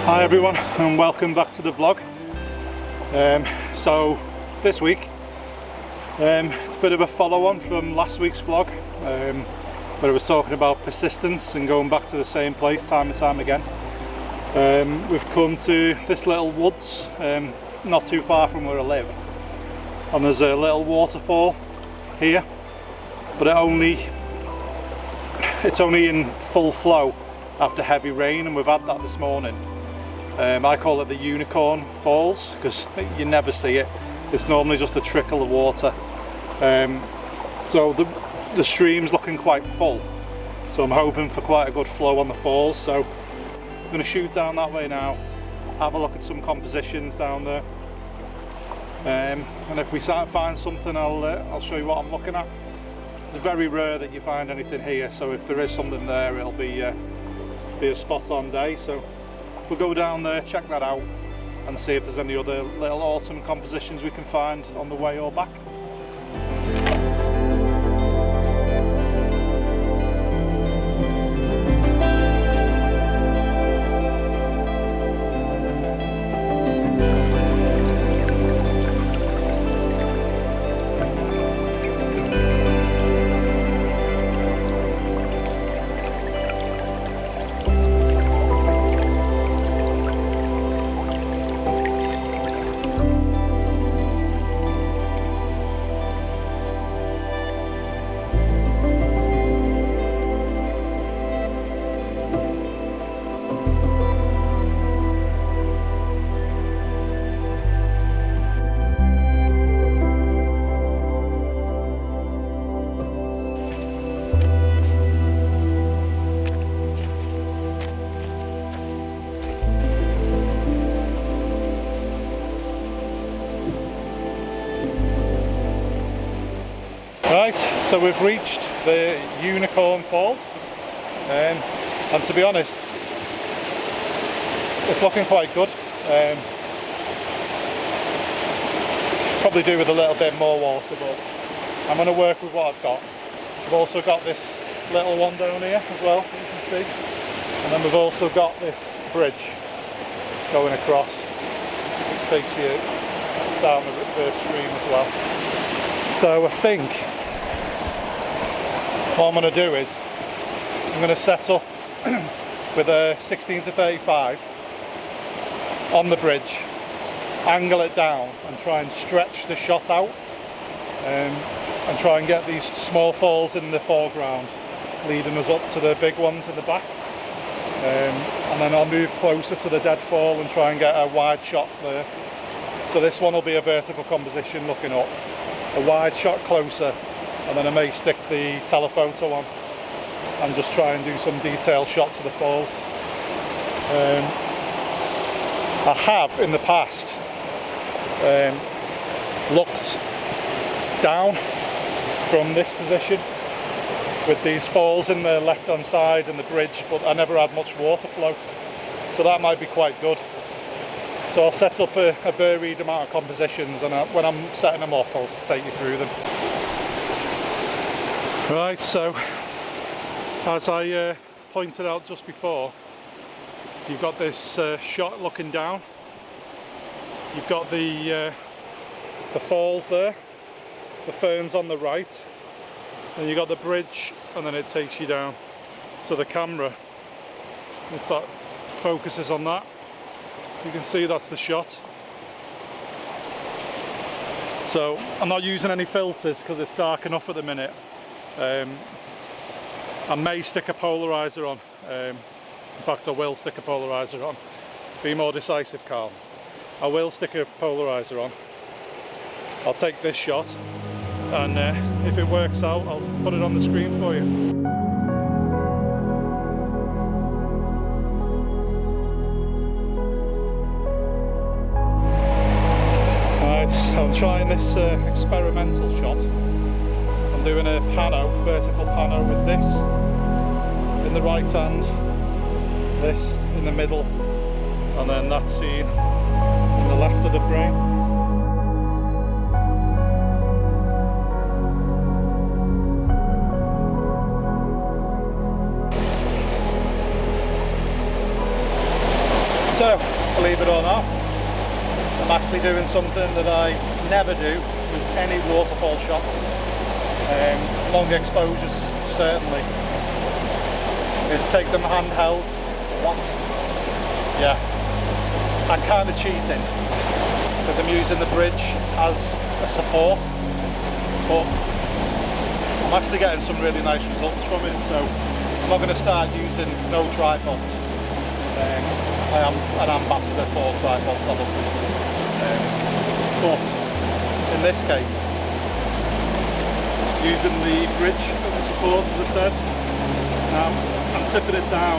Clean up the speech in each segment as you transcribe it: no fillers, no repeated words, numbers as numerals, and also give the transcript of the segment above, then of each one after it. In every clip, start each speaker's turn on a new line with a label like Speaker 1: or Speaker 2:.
Speaker 1: Hi everyone, and welcome back to the vlog. So this week it's a bit of a follow-on from last week's vlog, where I was talking about persistence and going back to the same place time and time again. We've come to this little woods not too far from where I live, and there's a little waterfall here, but it's only in full flow after heavy rain, and we've had that this morning. I call it the unicorn falls because you never see it. It's normally just a trickle of water. So the stream's looking quite full, so I'm hoping for quite a good flow on the falls. So I'm going to shoot down that way now, have a look at some compositions down there, and if we find something, I'll show you what I'm looking at. It's very rare that you find anything here, so if there is something there, it'll be a spot on day. So we'll go down there, check that out, and see if there's any other little autumn compositions we can find on the way or back. Right, so we've reached the Unicorn Falls, and to be honest, it's looking quite good. Probably do with a little bit more water, but I'm going to work with what I've got. We've also got this little one down here as well, you can see, and then we've also got this bridge going across, which takes you down the stream as well. So I think what I'm going to do is I'm going to set up with a 16 to 35 on the bridge, angle it down and try and stretch the shot out, and try and get these small falls in the foreground leading us up to the big ones in the back, and then I'll move closer to the deadfall and try and get a wide shot there. So this one will be a vertical composition looking up, a wide shot closer, and then I may stick the telephoto on and just try and do some detailed shots of the falls. I have in the past looked down from this position with these falls in the left hand side and the bridge, but I never had much water flow, so that might be quite good. So I'll set up a varied amount of compositions, and when I'm setting them up, I'll take you through them. Right, so as I pointed out just before, you've got this shot looking down. You've got the falls there, the ferns on the right, and you've got the bridge, and then it takes you down. So the camera, if that focuses on that, you can see that's the shot. So I'm not using any filters because it's dark enough at the minute. I may stick a polarizer on. In fact, I will stick a polarizer on. Be more decisive, Carl. I will stick a polarizer on. I'll take this shot, and if it works out, I'll put it on the screen for you. Right, I'm trying this experimental shot. I'm doing a vertical pano with this in the right hand, this in the middle, and then that scene in the left of the frame. So, believe it or not, I'm actually doing something that I never do with any waterfall shots. Long exposures, certainly, is take them handheld. What? Yeah. I'm kind of cheating because I'm using the bridge as a support, but I'm actually getting some really nice results from it, so I'm not going to start using no tripods. I am an ambassador for tripods, I love them. But in this case, using the bridge as a support, as I said, now I'm tipping it down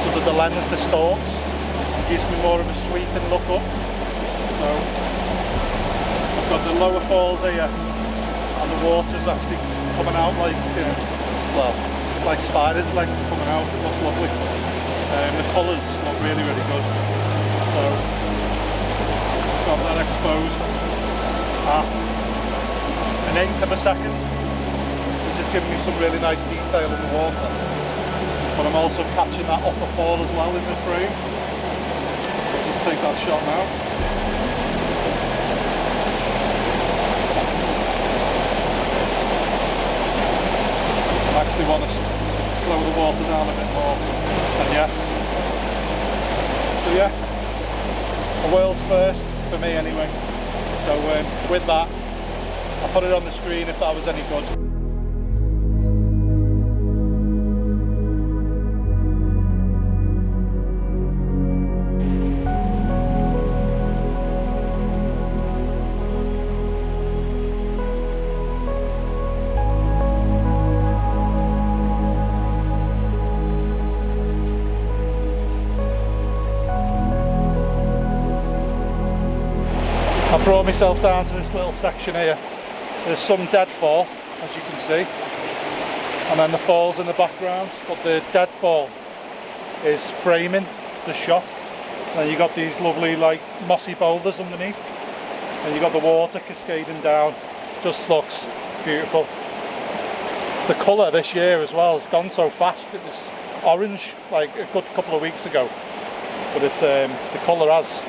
Speaker 1: so that the lens distorts and gives me more of a sweeping look up. So I've got the lower falls here and the water's actually coming out like, well, like spiders' legs coming out. It looks lovely. The colours look really, really good. So got that exposed at 1/8 of a second, which is giving me some really nice detail in the water. But I'm also catching that upper fall as well in the frame. I'll just take that shot now. I actually want to slow the water down a bit more. And yeah. So yeah, a world's first for me anyway. So with that, I'll put it on the screen if that was any good. I brought myself down to this little section here. There's some deadfall, as you can see, and then the falls in the background, but the deadfall is framing the shot. And then you got these lovely like mossy boulders underneath, and you got the water cascading down. Just looks beautiful. The colour this year as well has gone so fast. It was orange like a good couple of weeks ago, but it's the colour has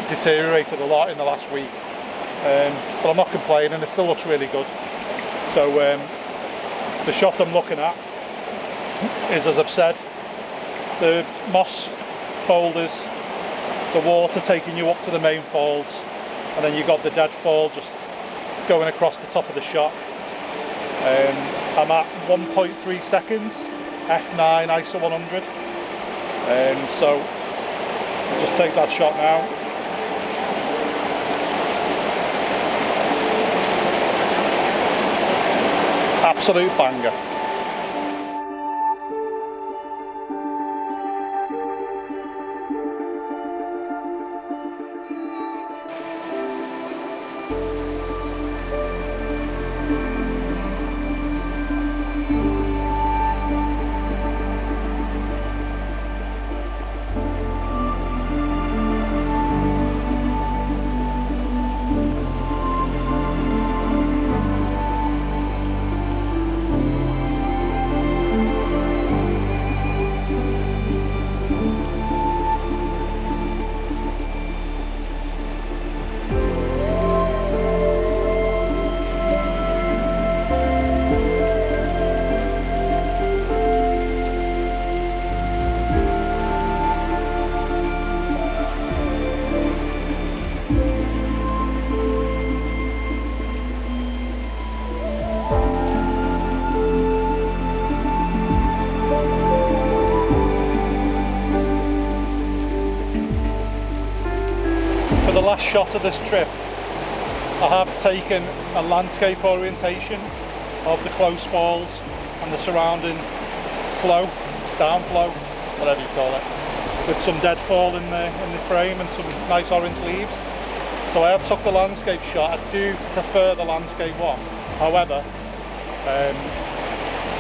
Speaker 1: deteriorated a lot in the last week, but I'm not complaining, it still looks really good. So the shot I'm looking at is, as I've said, the moss boulders, the water taking you up to the main falls, and then you got the deadfall just going across the top of the shot. I'm at 1.3 seconds, f9 ISO 100, so I'll just take that shot now. Absolute banger. For the last shot of this trip, I have taken a landscape orientation of the close falls and the surrounding flow, downflow, whatever you call it, with some deadfall in the frame and some nice orange leaves. So I have took the landscape shot. I do prefer the landscape one. However,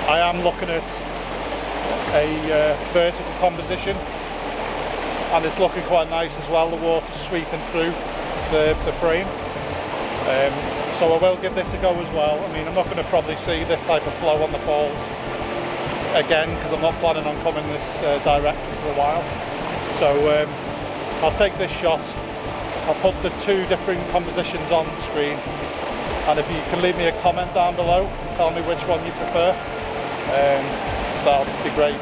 Speaker 1: I am looking at a vertical composition, and it's looking quite nice as well, the water sweeping through the frame. So I will give this a go as well. I mean, I'm not going to probably see this type of flow on the falls, again, because I'm not planning on coming this direction for a while. So I'll take this shot, I'll put the 2 different compositions on the screen, and if you can leave me a comment down below and tell me which one you prefer, that would be great.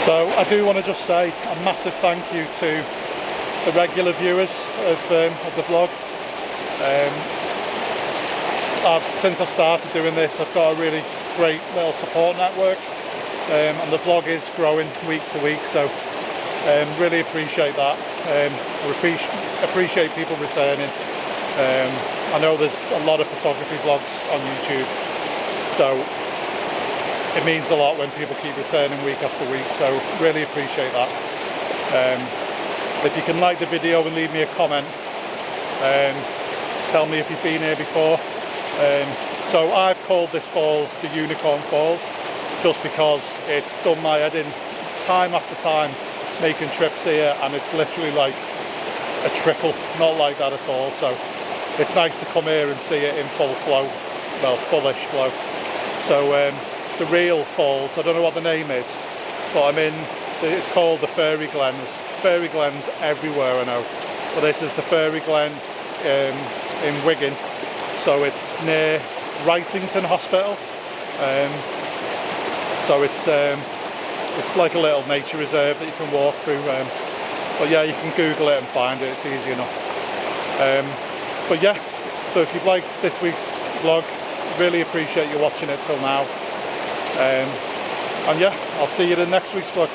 Speaker 1: So I do want to just say a massive thank you to the regular viewers of the vlog. Since I've started doing this, I've got a really great little support network, and the vlog is growing week to week, so really appreciate that. I appreciate people returning. I know there's a lot of photography vlogs on YouTube, so it means a lot when people keep returning week after week, so really appreciate that. If you can like the video and leave me a comment, tell me if you've been here before. So I've called this falls the Unicorn Falls just because it's done my head in time after time making trips here, and it's literally like a trickle, not like that at all. So it's nice to come here and see it in full flow, well, fullish flow. So the real falls, I don't know what the name is, but it's called the Fairy Glen. There's Fairy Glens everywhere, I know, but this is the Fairy Glen in Wigan, so it's near Wrightington Hospital. So it's like a little nature reserve that you can walk through, but yeah, you can Google it and find it, it's easy enough. But yeah, so if you've liked this week's vlog, really appreciate you watching it till now. And yeah, I'll see you in next week's vlog.